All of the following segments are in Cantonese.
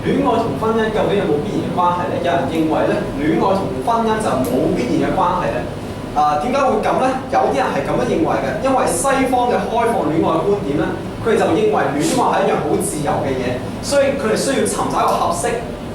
戀愛同婚姻究竟有冇必然嘅關係咧？有人認為咧，戀愛同婚姻就冇必然嘅關係咧。點解會咁咧？有啲人係咁樣認為嘅，因為西方嘅開放戀愛觀點咧，佢哋就認為戀愛係一樣好自由嘅嘢，所以佢哋需要尋找一個合適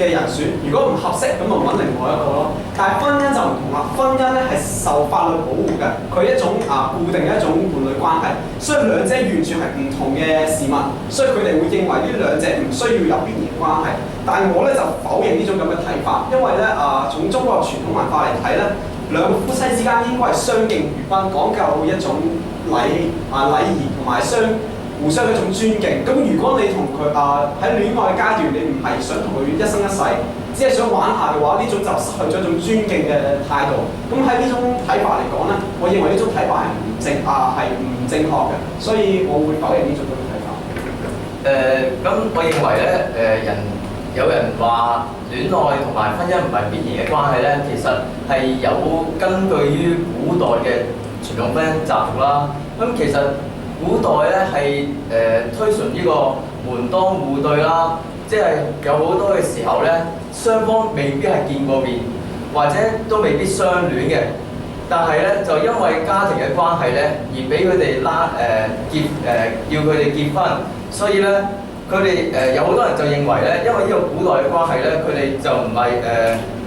嘅人選。如果唔合適，咁就揾另外一個咯。但係婚姻就唔同啦，婚姻咧係受法律保護嘅，佢係一種固定嘅一種伴侶關係，所以兩者完全係唔同嘅事物，所以佢哋會認為呢兩者唔需要有必然嘅關係。但係我咧就否認呢種咁嘅睇法，因為咧從中國傳統文化嚟睇咧，兩個夫妻之間應該係相敬如賓，講究一種禮儀同埋互相一種尊敬。咁如果你同佢喺戀愛階段，你唔係想同佢一生一世，只係想玩下嘅話，呢種就失去咗一種尊敬嘅態度。咁喺呢種睇法嚟講咧，我認為呢種睇法係唔正確嘅，所以我會否認呢種咁嘅睇法。咁我認為咧，有人話戀愛同埋婚姻唔係必然嘅關係咧，其實係有根據於古代嘅傳統婚姻習俗啦。咁其實古代咧係推崇呢個門當戶對啦，即係有好多嘅時候咧，雙方未必係見過面，或者都未必相戀嘅，但係咧就因為家庭嘅關係咧，而俾佢哋要佢哋結婚，所以咧。佢哋有好多人就認為咧，因為呢個古代嘅關係咧，佢哋就唔係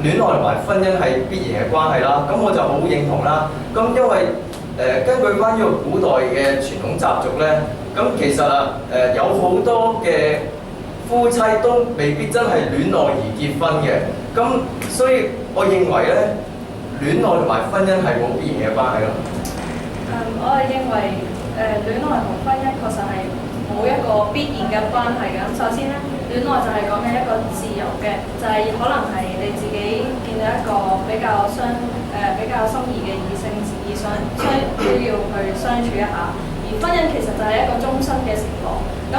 戀愛同埋婚姻係必然嘅關係啦。咁我就好認同啦。咁因為根據翻呢個古代嘅傳統習俗咧，咁其實有好多嘅夫妻都未必真係戀愛而結婚嘅。咁所以我認為咧，戀愛同埋婚姻係冇必然嘅關係咯。我係認為戀愛同婚姻確實係冇一個必然嘅關係嘅。咁首先咧，戀愛就係講緊一個自由嘅，就係可能係你自己見到一個比較心儀嘅異性，需要去相處一下。而婚姻其實就係一個終身嘅承諾。咁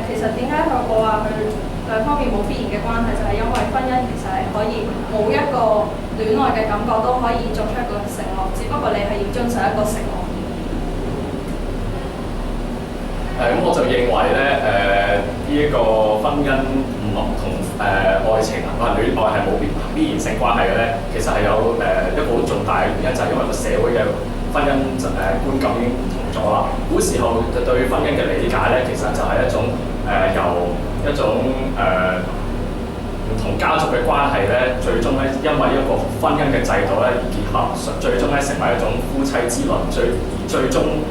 其實點解我話佢兩方面冇必然嘅關係，就係因為婚姻其實係可以冇一個戀愛嘅感覺都可以作出一個承諾，只不過你係要遵守一個承諾。咁我就認為咧，呢一個婚姻唔同愛情或者戀愛係冇必然性關係嘅咧，其實係有一個好重大嘅原因，就係因為個社會嘅婚姻觀感已經唔同咗啦。古時候就對婚姻嘅理解咧，其實就係一種由一種唔同家族嘅關係咧，最終咧因為一個婚姻嘅制度咧而結合，最終咧成為一種夫妻之倫，最終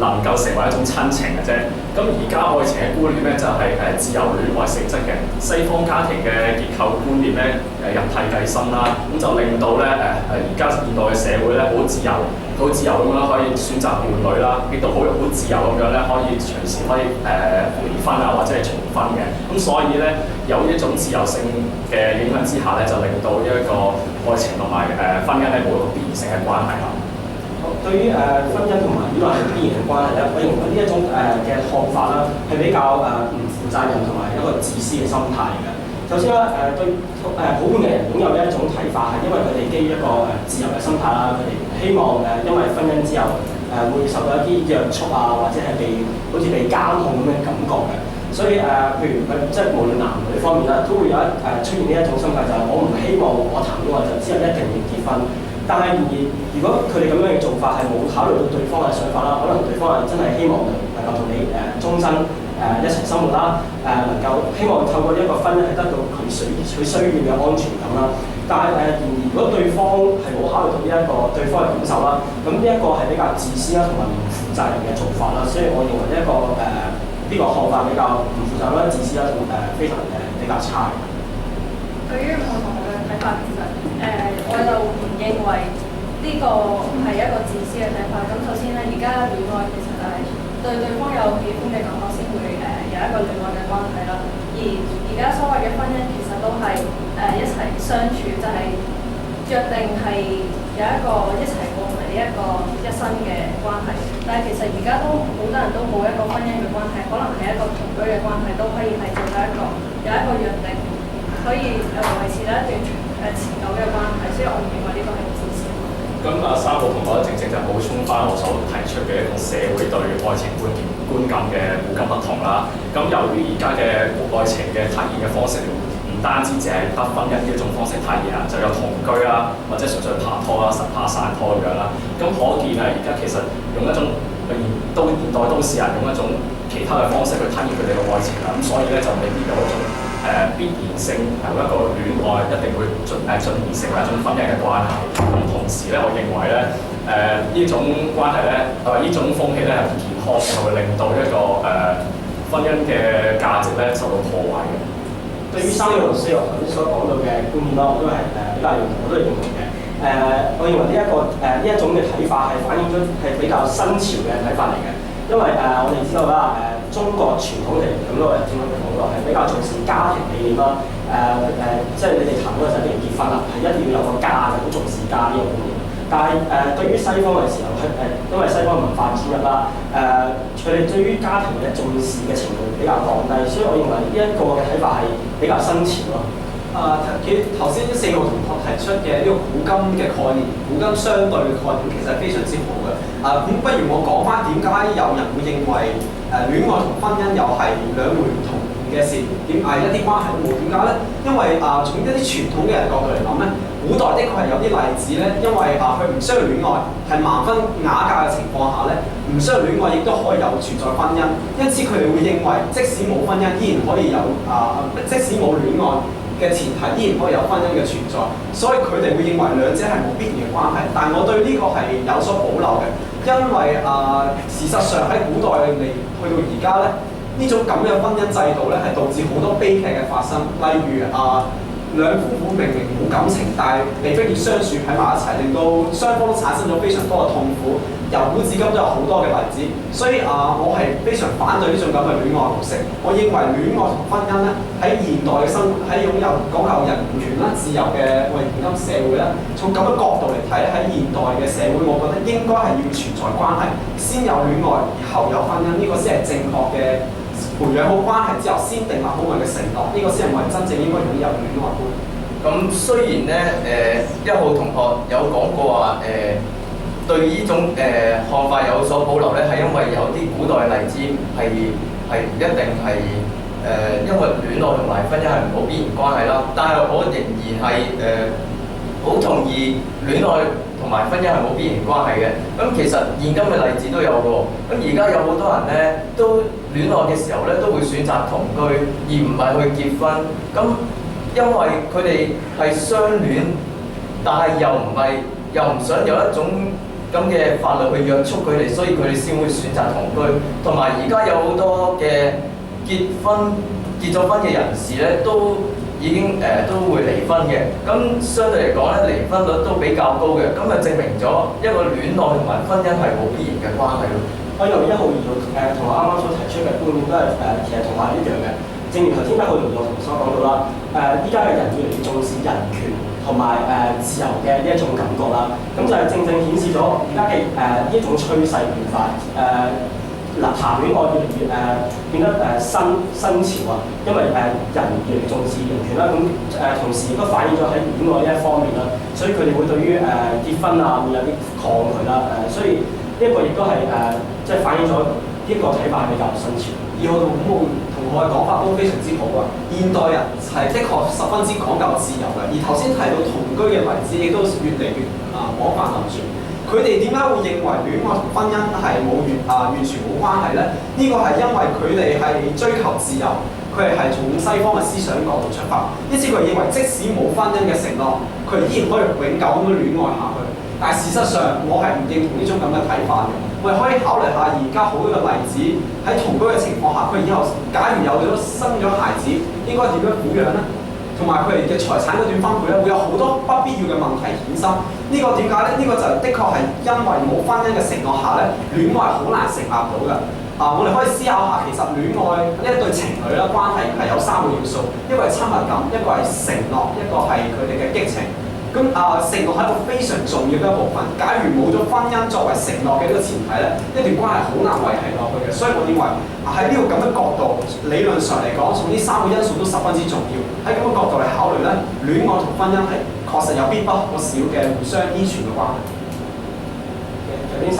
能夠成為一種親情嘅啫。咁而家愛情嘅觀念咧就係自由戀愛性質嘅，西方家庭嘅結構觀念咧入替繼生啦，咁就令到咧而家現代嘅社會咧好自由咁樣可以選擇伴侶啦，亦都好自由咁樣咧可以隨時可以離婚啊或者係重婚嘅。咁所以咧有呢種自由性嘅影響之下咧，就令到呢一個愛情同埋婚姻咧冇一個必然性嘅關係啦。對於婚姻同埋戀愛係必然嘅關係咧，我認為呢一種嘅看法啦，係比較唔負責任同埋一個自私嘅心態嘅。首先啦，對普遍嘅人擁有呢一種睇法，係因為佢哋基於一個自由嘅心態啦，佢哋唔希望因為婚姻之後會受到一啲約束啊，或者係好似被監控咁嘅感覺嘅。所以譬如佢即係無論男女方面啦，都會有出現呢一種心態，就係我唔希望我談戀愛就之後一定要結婚。但係如果佢哋咁樣嘅做法係冇考慮到對方嘅想法啦，可能對方係真係希望能夠同你終身一齊生活啦，能夠希望透過呢一個婚姻係得到佢需要嘅安全感啦。但係然而如果對方係冇考慮到呢一個對方嘅感受啦，咁呢一個係比較自私啦同埋唔負責任嘅做法啦。所以我認為呢一個呢個看法比較唔負責任啦、自私啦同非常比較差嘅。對於我同學嘅睇法，其實我就唔認為呢個係一個自私嘅睇法。咁首先咧，而家戀愛其實就係對對方有喜歡嘅感覺先會有一個戀愛嘅關係啦。而家所謂嘅婚姻其實都係一齊相處，就係約定係有一個一齊過埋呢一個一生嘅關係。但係其實而家都好多人都冇一個婚姻嘅關係，可能係一個同居嘅關係，都可以係做到有一個約定，可以維持到一段持久嘅關係，所以我唔認為呢個係自私。咁三號同學正正就補充翻我所提出嘅一種社會對愛情觀感嘅互感不同啦。咁由於而家嘅愛情嘅體現嘅方式唔單止淨係得婚姻呢一種方式體現啊，就有同居啦，或者純粹拍拖啦、實拍散拖咁樣啦。咁可見啊，而家其實用一種現代都市人用一種其他嘅方式去體現佢哋嘅愛情啦。咁所以咧就未必有一種必然性由一個戀愛一定會進而成為一種婚姻嘅關係。咁同時咧，我認為咧呢種關係咧，呢種風氣咧係唔健康，係會令到一個婚姻嘅價值咧受到破壞嘅。對於三號同四號頭先所講到嘅觀點啦，我都係比較認同，我都係認同嘅。我認為呢一種嘅睇法係反映咗係比較新潮嘅睇法嚟嘅，因為我哋知道啦，中國傳統嚟咁多人正話講過係比較重視家庭理念啦，即係你哋談嗰陣一定要結婚啦，係一定要有個家嘅，好重視家呢個觀念。但係對於西方嘅時候，因為西方文化轉入啦，佢哋對於家庭嘅重視嘅程度比較降低，所以我認為呢一個嘅睇法係比較新潮咯。頭先四號同學提出嘅呢個古今嘅概念，古今相對嘅概念其實係非常之好嘅。咁不如我講翻點解有人會認為戀愛同婚姻又係兩回唔同嘅事，一啲關係都冇？點解咧？因為從一啲傳統嘅人角度嚟講咧，古代的確係有啲例子咧，因為佢唔需要戀愛，係盲婚啞嫁嘅情況下咧，唔需要戀愛亦都可以有存在婚姻，因此佢哋會認為即使冇婚姻依然可以有即使冇戀愛嘅前提依然可以有婚姻嘅存在，所以佢哋會認為兩者係冇必然嘅關係。但我對呢個係有所保留嘅，因為事實上喺古代嚟去到而家咧，呢種咁嘅婚姻制度咧係導致好多悲劇嘅發生，例如兩夫婦明明冇感情，但係被迫要相處喺埋一齊，令到雙方都產生咗非常多嘅痛苦。由古至今都有好多嘅例子，所以我係非常反對呢種咁嘅戀愛模式。我認為戀愛同婚姻咧喺現代嘅生活，喺擁有講求人權啦、自由嘅我哋現今社會咧，從咁嘅角度嚟睇咧，喺現代嘅社會，我覺得應該係要存在關係，先有戀愛，而後有婚姻，呢個先係正確嘅。培養好關係之後，先訂立好我哋嘅承諾，呢個先係我哋真正應該擁有嘅戀愛觀。咁雖然咧，一號同學有講過話對呢種看法有所保留咧，係因為有啲古代例子係唔一定係因為戀愛同埋婚姻係冇必然關係啦。但係我仍然係好同意戀愛同埋婚姻係冇必然關係嘅。咁其實現今嘅例子都有喎。咁而家有好多人咧都戀愛嘅時候咧都會選擇同居，而唔係去結婚。咁因為佢哋係相戀，但係又唔想有一種咁嘅法律去約束佢哋，所以佢哋先會選擇同居。同埋而家有好多嘅結咗婚嘅人士咧，都已經都會離婚嘅。咁相對嚟講咧，離婚率都比較高嘅。咁就證明咗一個戀愛同埋婚姻係冇必然嘅關係咯。我認為一號二號同我啱啱所提出嘅觀點都係其實同我係一樣嘅。正如頭先一號同學所講到啦，依家嘅人越嚟越重視人權同埋自由嘅呢一種感覺啦，咁就係正正顯示咗而家嘅呢一種趨勢變化。談戀愛越嚟越變得新潮啊，因為人越嚟越重視人權啦，咁同時亦都反映咗喺戀愛呢一方面啦，所以佢哋會對於結婚會有啲抗拒啦，所以呢一個亦都係即係反映咗呢個睇法係比較新潮。二號同五號同學嘅講法都非常之好啊！現代人係的確十分之講究自由嘅，而頭先提到同居嘅例子亦都越嚟越廣泛流傳。佢哋點解會認為戀愛同婚姻係完全冇關係咧？呢個係因為佢哋係追求自由，佢哋係從西方嘅思想角度出發，因此佢認為即使冇婚姻嘅承諾，佢哋依然可以永久咁樣戀愛下去。但係事實上，我係唔認同呢種咁嘅睇法嘅。我哋可以考慮下而家好多嘅例子，喺同居嘅情況下，佢以後假如有咗生咗孩子，應該點樣撫養咧？同埋佢哋嘅財產嗰段分配咧，會有好多不必要嘅問題衍生。呢個點解咧？呢個就的確係因為冇婚姻嘅承諾下咧，戀愛好難成立到嘅。我哋可以思考下，其實戀愛呢一對情侶啦，關係係有3個要素，一個係親密感，一個係承諾，一個係佢哋嘅激情。咁承諾係一個非常重要嘅一部分。假如冇咗婚姻作為承諾嘅呢個前提咧，一段關係好難維繫落去嘅。所以我認為喺呢個咁嘅角度，理論上嚟講，從呢3個因素都十分之重要。喺咁嘅角度嚟考慮咧，戀愛同婚姻係確實有必不可少嘅互相依存嘅關係。頭先咁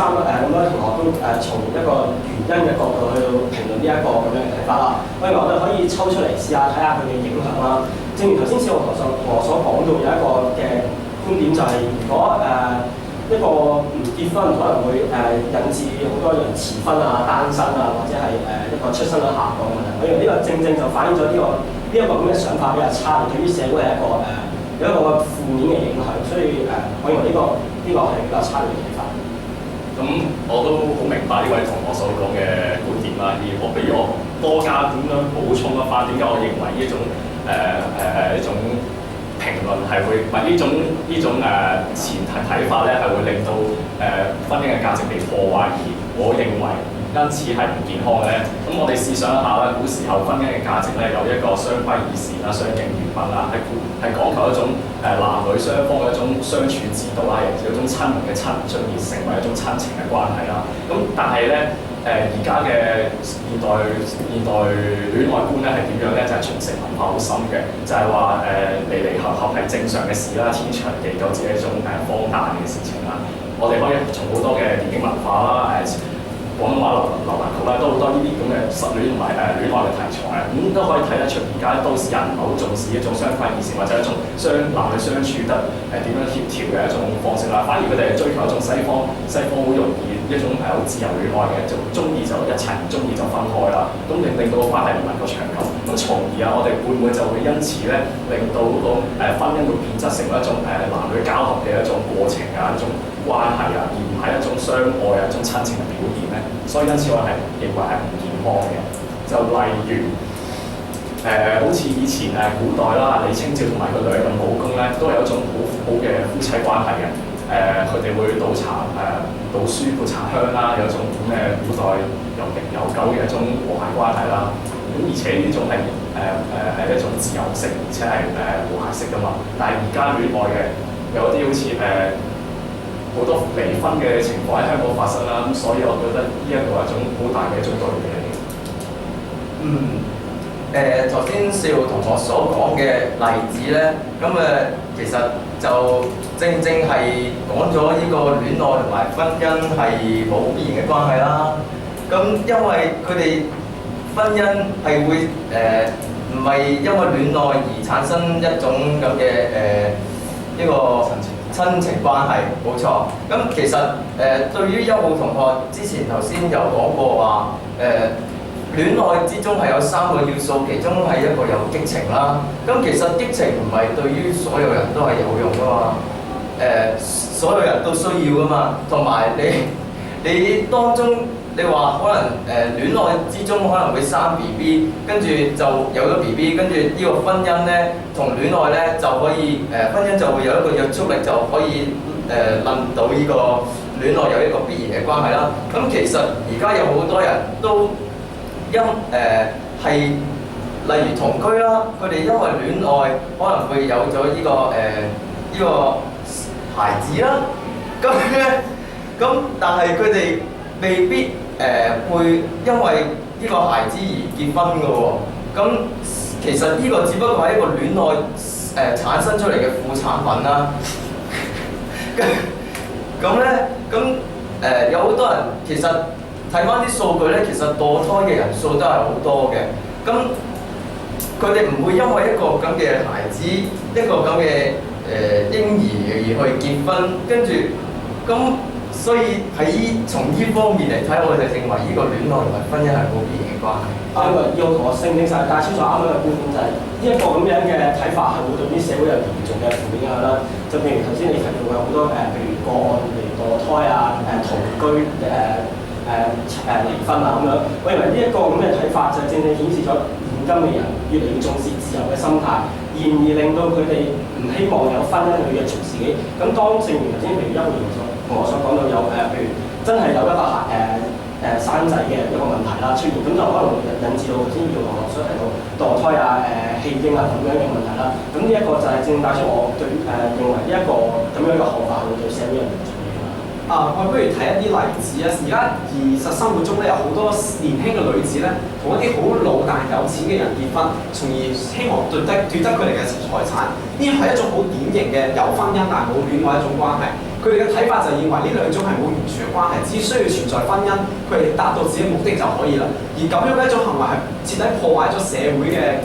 多同學都從一個原因嘅角度去到評論呢一個咁樣嘅睇法啦。不如我哋可以抽出嚟試下睇下佢嘅影響啦。正如頭先小學所講到有一個嘅觀點，就係如果一個唔結婚可能會引致好多人遲婚啊、單身啊，或者係一個出生率下降嘅問題。我認為呢個正正就反映咗呢一個咁嘅想法比較差，對於社會係有一個負面嘅影響。所以我認為呢個係比較差嘅睇法。咁我都好明白呢位同學所講嘅觀點啦。不如我多加點樣補充一番，點解我認為呢一種一種評論係會，唔係呢種前提睇法咧，係會令到婚姻嘅價值被破壞，而我認為因此係唔健康嘅咧。咁我哋試想一下啦，古時候婚姻嘅價值咧有一個相規以善啦、相敬如賓啦，係講求一種男女雙方嘅一種相處之道啦，有一種親密嘅親進而成為一種親情嘅關係啦。咁但係咧而家嘅現代戀愛觀咧係點樣咧？就係傳承文化好深嘅，就係話離離合合係正常嘅事啦，天長地久只係一種荒誕嘅事情啦。我哋可以從好多嘅電影文化啦，廣東話流行曲啦，都好多呢啲咁嘅失戀同埋戀愛嘅題材啊，咁都可以睇得出而家都市人唔係好重視一種相規以善或者一種男女相處得點樣協調嘅一種方式啦，反而佢哋係追求一種西方好容易一種好自由戀愛嘅，就中意就一齊，唔中意就分開啦，咁令到個關係唔能夠長久，咁從而我哋會唔會就會因此咧令到嗰個婚姻會變質成為一種男女交合嘅一種過程啊，一種關係啊，而唔係一種相愛啊，一種親情嘅表現咧？所以因此我係認為係唔健康嘅。就例如好似以前古代啦，李清照同埋佢兩任老公咧，都係一種好好嘅夫妻關係嘅。佢哋會倒書潑茶香啦，有一種咁嘅古代悠久嘅一種和諧關係啦。咁而且呢種係一種自由式，而且係和諧式噶嘛。但係而家戀愛嘅有啲好似好多離婚嘅情況喺香港發生啦。咁所以我覺得呢一個係一種好大嘅一種對比嚟嘅。頭先少同學所講嘅例子咧，咁其實就正係講咗呢個戀愛同埋婚姻係冇必然嘅關係啦。咁因為佢哋婚姻係會唔係因為戀愛而產生一種咁嘅呢個親情關係，冇錯。咁其實對於1號同學之前頭先有講過話戀愛之中係有3個要素，其中係一個有激情啦。咁其實激情唔係對於所有人都係有用噶嘛，所有人都需要噶嘛。同埋你當中你話可能戀愛之中可能會生 BB， 跟住就有咗 BB， 跟住呢個婚姻咧同戀愛咧就可以婚姻就會有一個約束力，就可以論到呢個戀愛有一個必然嘅關係啦。咁其實而家有好多人都係例如同居啦，佢哋因為戀愛可能會有咗呢個孩子啦，咁但係佢哋未必會因為呢個孩子而結婚㗎喎。咁其實呢個只不過係一個戀愛產生出嚟嘅副產品啦。咁有好多人其實睇翻啲數據咧，其實墮胎嘅人數都係好多嘅。咁佢哋唔會因為一個咁嘅孩子，一個咁嘅嬰兒而去結婚，跟住咁，所以從呢方面嚟睇，我哋認為呢個戀愛同埋婚姻係冇必然嘅關係。要同我聲明晒，帶出咗啱啱嘅觀點，就係呢一個咁樣嘅睇法係會對啲社會有嚴重嘅負面影響啦。就譬如頭先你提到有好多譬如個案，譬如墮胎啊、同居離婚啊咁樣，我認為呢一個咁嘅睇法就正正顯示咗現今嘅人越嚟越重視自由嘅心態，而令到佢哋唔希望有婚姻去約束自己。咁當正如頭先譬如1號同我所講到有譬如真係有一個生仔嘅一個問題啦出現，咁就可能會引致到頭先2號同學所提到墮胎啊、棄嬰啊咁樣嘅問題啦。咁呢一個就係正帶出我對認為呢一個咁樣嘅看法會對社會有嚴重影響。我不如睇一啲例子啊！而家現實生活中咧有好多年輕嘅女子咧，同一啲好老但係有錢嘅人結婚，從而希望奪得佢哋嘅財產。呢係一種好典型嘅有婚姻但係冇戀愛一種關係。佢哋嘅睇法就認為呢兩種係冇完全嘅關係，只需要存在婚姻，佢哋達到自己嘅目的就可以啦。而咁樣嘅一種行為係徹底破壞咗社會嘅